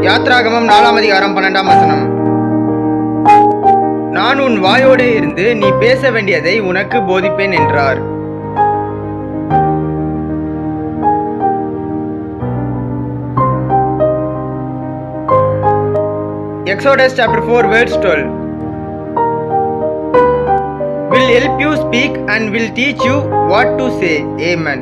யாத்ராகமம் 4 அதிகாரம் 12 வசனம். நான் உன் வாயோடே இருந்து நீ பேச வேண்டியதை உனக்கு போதிப்பேன் என்றார். Exodus chapter 4 verse 12 will help you speak and will teach you what to say. Amen.